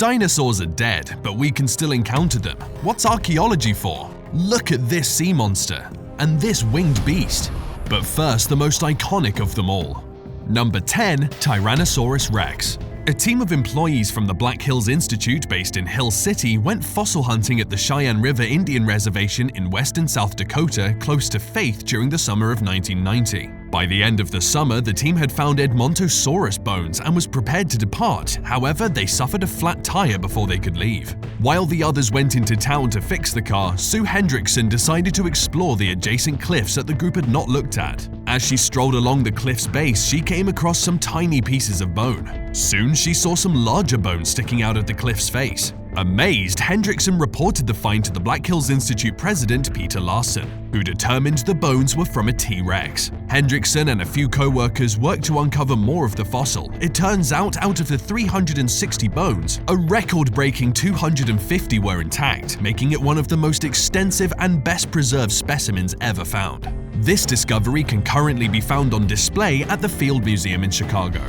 Dinosaurs are dead, but we can still encounter them. What's archaeology for? Look at this sea monster and this winged beast. But first, the most iconic of them all. Number 10. Tyrannosaurus rex. A team of employees from the Black Hills Institute based in Hill City went fossil hunting at the Cheyenne River Indian Reservation in western South Dakota close to Faith during the summer of 1990. By the end of the summer, the team had found Edmontosaurus bones and was prepared to depart. However, they suffered a flat tire before they could leave. While the others went into town to fix the car, Sue Hendrickson decided to explore the adjacent cliffs that the group had not looked at. As she strolled along the cliff's base, she came across some tiny pieces of bone. Soon, she saw some larger bones sticking out of the cliff's face. Amazed, Hendrickson reported the find to the Black Hills Institute president, Peter Larson, who determined the bones were from a T-Rex. Hendrickson and a few co-workers worked to uncover more of the fossil. It turns out of the 360 bones, a record-breaking 250 were intact, making it one of the most extensive and best-preserved specimens ever found. This discovery can currently be found on display at the Field Museum in Chicago.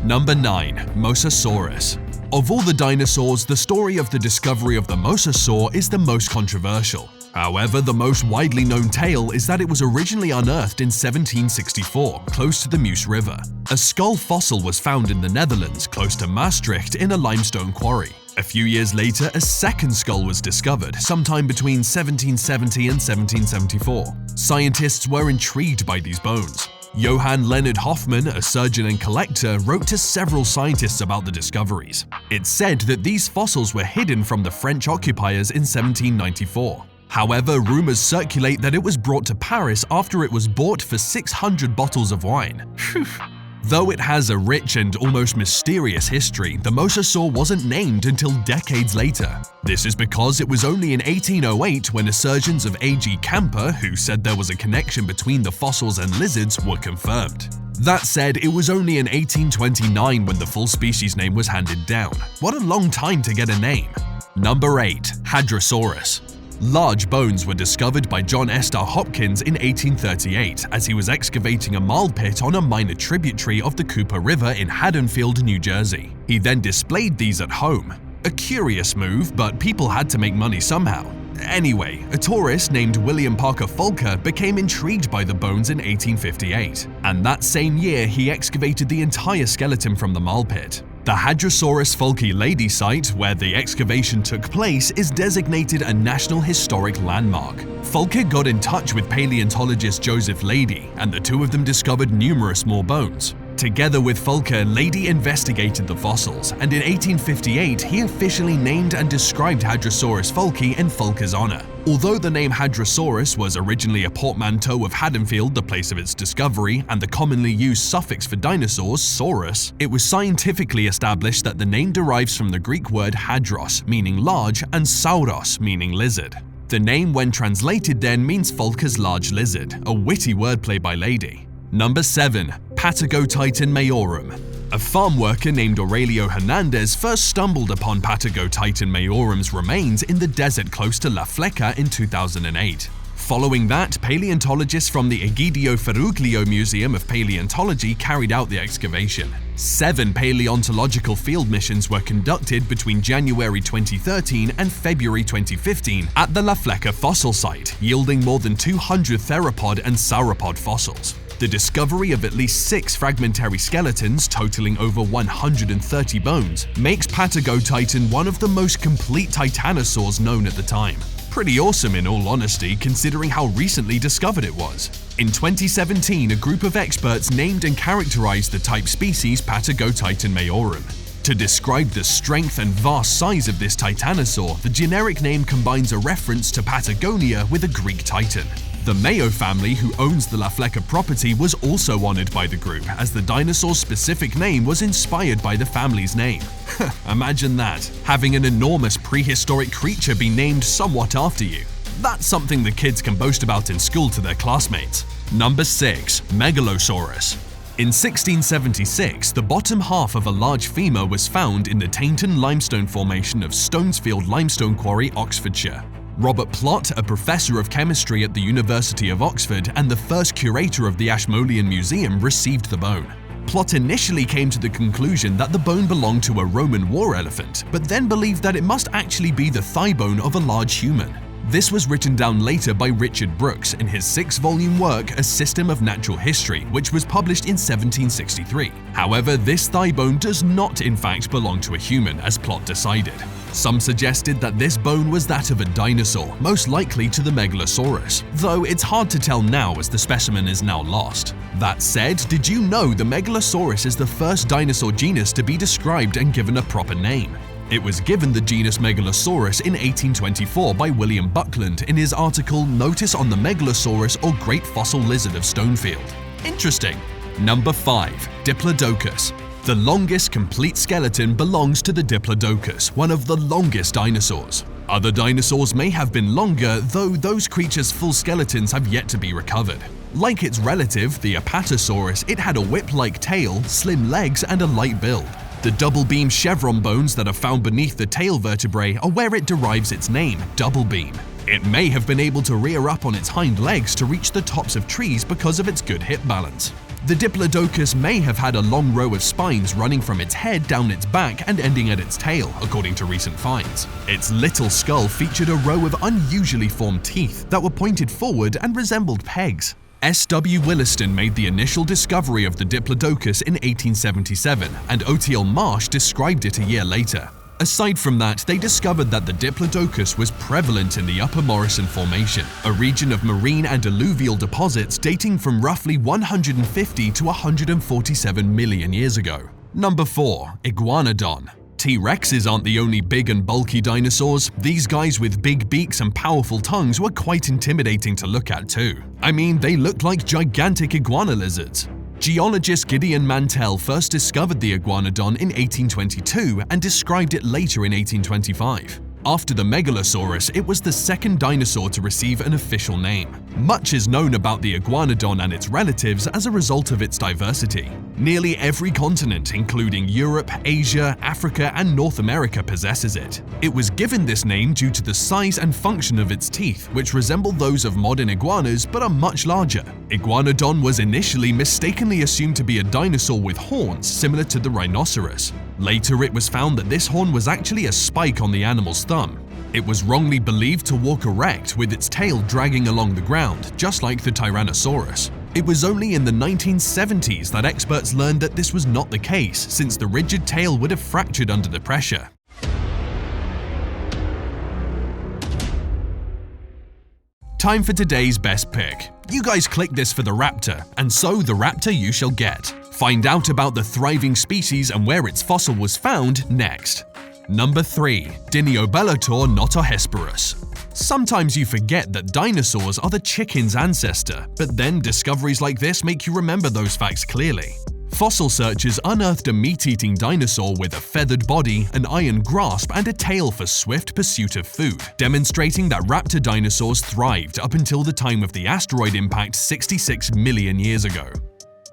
Number 9. Mosasaurus. Of all the dinosaurs, the story of the discovery of the mosasaur is the most controversial. However, the most widely known tale is that it was originally unearthed in 1764, close to the Meuse River. A skull fossil was found in the Netherlands, close to Maastricht, in a limestone quarry. A few years later, a second skull was discovered, sometime between 1770 and 1774. Scientists were intrigued by these bones. Johann Leonard Hoffmann, a surgeon and collector, wrote to several scientists about the discoveries. It's said that these fossils were hidden from the French occupiers in 1794. However, rumors circulate that it was brought to Paris after it was bought for 600 bottles of wine. Though it has a rich and almost mysterious history, the mosasaur wasn't named until decades later. This is because it was only in 1808 when assertions of A.G. Camper, who said there was a connection between the fossils and lizards, were confirmed. That said, it was only in 1829 when the full species name was handed down. What a long time to get a name. Number 8. Hadrosaurus. Large bones were discovered by John Estar Hopkins in 1838 as he was excavating a marl pit on a minor tributary of the Cooper River in Haddonfield, New Jersey. He then displayed these at home. A curious move, but people had to make money somehow. Anyway, a tourist named William Parker Fulker became intrigued by the bones in 1858, and that same year he excavated the entire skeleton from the marl pit. The Hadrosaurus Fulci Lady site, where the excavation took place, is designated a National Historic Landmark. Fulker got in touch with paleontologist Joseph Leidy, and the two of them discovered numerous more bones. Together with Fulker, Leidy investigated the fossils, and in 1858 he officially named and described Hadrosaurus fulci in Fulker's honor. Although the name Hadrosaurus was originally a portmanteau of Haddonfield, the place of its discovery, and the commonly used suffix for dinosaurs, saurus, it was scientifically established that the name derives from the Greek word hadros, meaning large, and sauros, meaning lizard. The name, when translated then, means Fulker's large lizard, a witty wordplay by Leidy. Number 7. Patagotitan maiorum. A farm worker named Aurelio Hernandez first stumbled upon Patagotitan maiorum's remains in the desert close to La Fleca in 2008. Following that, paleontologists from the Egidio Ferruglio Museum of Paleontology carried out the excavation. 7 paleontological field missions were conducted between January 2013 and February 2015 at the La Fleca fossil site, yielding more than 200 theropod and sauropod fossils. The discovery of at least 6 fragmentary skeletons, totaling over 130 bones, makes Patagotitan one of the most complete titanosaurs known at the time. Pretty awesome in all honesty, considering how recently discovered it was. In 2017, a group of experts named and characterized the type species Patagotitan maiorum. To describe the strength and vast size of this titanosaur, the generic name combines a reference to Patagonia with a Greek titan. The Mayo family, who owns the La Fleca property, was also honored by the group, as the dinosaur's specific name was inspired by the family's name. Imagine that, having an enormous prehistoric creature be named somewhat after you. That's something the kids can boast about in school to their classmates. Number 6. Megalosaurus. In 1676, the bottom half of a large femur was found in the Tainton Limestone Formation of Stonesfield Limestone Quarry, Oxfordshire. Robert Plott, a professor of chemistry at the University of Oxford and the first curator of the Ashmolean Museum, received the bone. Plott initially came to the conclusion that the bone belonged to a Roman war elephant, but then believed that it must actually be the thigh bone of a large human. This was written down later by Richard Brooks in his 6-volume work A System of Natural History, which was published in 1763. However, this thigh bone does not in fact belong to a human, as Plott decided. Some suggested that this bone was that of a dinosaur, most likely to the Megalosaurus, though it's hard to tell now as the specimen is now lost. That said, did you know the Megalosaurus is the first dinosaur genus to be described and given a proper name? It was given the genus Megalosaurus in 1824 by William Buckland in his article Notice on the Megalosaurus or Great Fossil Lizard of Stonefield. Interesting. Number 5. Diplodocus. The longest complete skeleton belongs to the Diplodocus, one of the longest dinosaurs. Other dinosaurs may have been longer, though those creatures' full skeletons have yet to be recovered. Like its relative, the Apatosaurus, it had a whip-like tail, slim legs, and a light build. The double-beam chevron bones that are found beneath the tail vertebrae are where it derives its name, double beam. It may have been able to rear up on its hind legs to reach the tops of trees because of its good hip balance. The Diplodocus may have had a long row of spines running from its head down its back and ending at its tail, according to recent finds. Its little skull featured a row of unusually formed teeth that were pointed forward and resembled pegs. S.W. Williston made the initial discovery of the Diplodocus in 1877, and O.T.L. Marsh described it a year later. Aside from that, they discovered that the Diplodocus was prevalent in the Upper Morrison Formation, a region of marine and alluvial deposits dating from roughly 150 to 147 million years ago. Number 4. Iguanodon. T-Rexes aren't the only big and bulky dinosaurs. These guys with big beaks and powerful tongues were quite intimidating to look at too. I mean, they looked like gigantic iguana lizards. Geologist Gideon Mantell first discovered the Iguanodon in 1822 and described it later in 1825. After the Megalosaurus, it was the second dinosaur to receive an official name. Much is known about the Iguanodon and its relatives as a result of its diversity. Nearly every continent, including Europe, Asia, Africa, and North America, possesses it. It was given this name due to the size and function of its teeth, which resemble those of modern iguanas but are much larger. Iguanodon was initially mistakenly assumed to be a dinosaur with horns similar to the rhinoceros. Later, it was found that this horn was actually a spike on the animal's thumb. It was wrongly believed to walk erect with its tail dragging along the ground, just like the Tyrannosaurus. It was only in the 1970s that experts learned that this was not the case, since the rigid tail would have fractured under the pressure. Time for today's best pick. You guys clicked this for the raptor, and so the raptor you shall get. Find out about the thriving species and where its fossil was found next. Number 3. Dinobellator notohesperus. Sometimes you forget that dinosaurs are the chicken's ancestor, but then discoveries like this make you remember those facts clearly. Fossil searchers unearthed a meat-eating dinosaur with a feathered body, an iron grasp, and a tail for swift pursuit of food, demonstrating that raptor dinosaurs thrived up until the time of the asteroid impact 66 million years ago.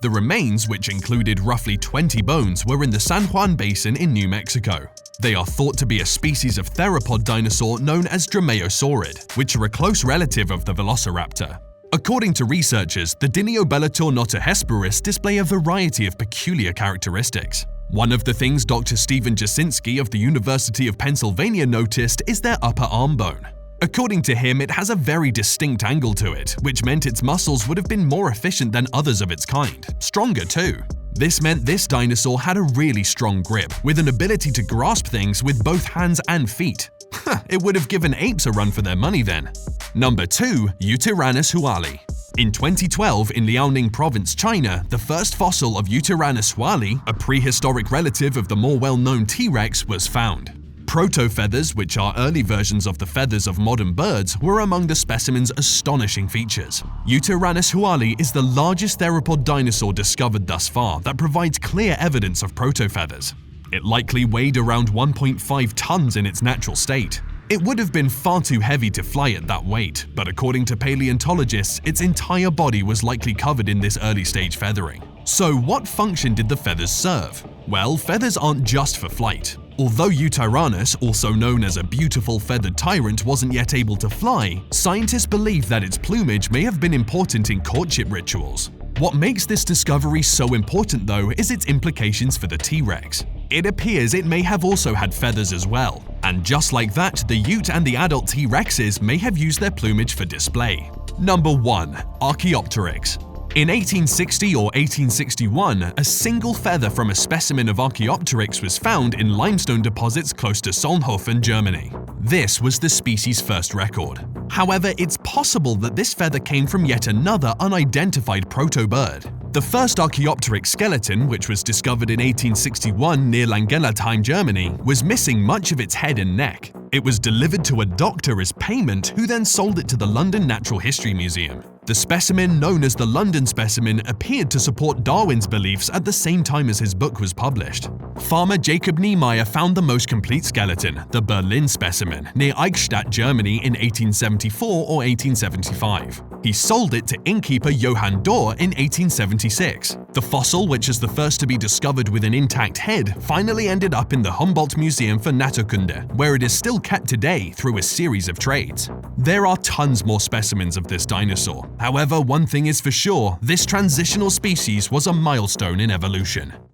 The remains, which included roughly 20 bones, were in the San Juan Basin in New Mexico. They are thought to be a species of theropod dinosaur known as Dromaeosaurid, which are a close relative of the velociraptor. According to researchers, the Dinobellator notohesperus display a variety of peculiar characteristics. One of the things Dr. Stephen Jasinski of the University of Pennsylvania noticed is their upper arm bone. According to him, it has a very distinct angle to it, which meant its muscles would have been more efficient than others of its kind, stronger too. This meant this dinosaur had a really strong grip, with an ability to grasp things with both hands and feet. It would have given apes a run for their money then. Number 2. Yutyrannus huali. In 2012, in Liaoning Province, China, the first fossil of Yutyrannus huali, a prehistoric relative of the more well-known T-Rex, was found. Proto-feathers, which are early versions of the feathers of modern birds, were among the specimen's astonishing features. Yutyrannus huali is the largest theropod dinosaur discovered thus far that provides clear evidence of proto-feathers. It likely weighed around 1.5 tons in its natural state. It would have been far too heavy to fly at that weight, but according to paleontologists, its entire body was likely covered in this early-stage feathering. So what function did the feathers serve? Well, feathers aren't just for flight. Although Yutyrannus, also known as a beautiful feathered tyrant, wasn't yet able to fly, scientists believe that its plumage may have been important in courtship rituals. What makes this discovery so important, though, is its implications for the T-Rex. It appears it may have also had feathers as well, and just like that, the Ute and the adult T-Rexes may have used their plumage for display. Number 1. Archaeopteryx. In 1860 or 1861, a single feather from a specimen of Archaeopteryx was found in limestone deposits close to Solnhofen, Germany. This was the species' first record. However, it's possible that this feather came from yet another unidentified proto-bird. The first Archaeopteryx skeleton, which was discovered in 1861 near Langenlatheim, Germany, was missing much of its head and neck. It was delivered to a doctor as payment, who then sold it to the London Natural History Museum. The specimen, known as the London specimen, appeared to support Darwin's beliefs at the same time as his book was published. Farmer Jacob Niemeyer found the most complete skeleton, the Berlin specimen, near Eichstätt, Germany in 1874 or 1875. He sold it to innkeeper Johann Dorr in 1876. The fossil, which is the first to be discovered with an intact head, finally ended up in the Humboldt Museum for Naturkunde, where it is still kept today through a series of trades. There are tons more specimens of this dinosaur. However, one thing is for sure, this transitional species was a milestone in evolution.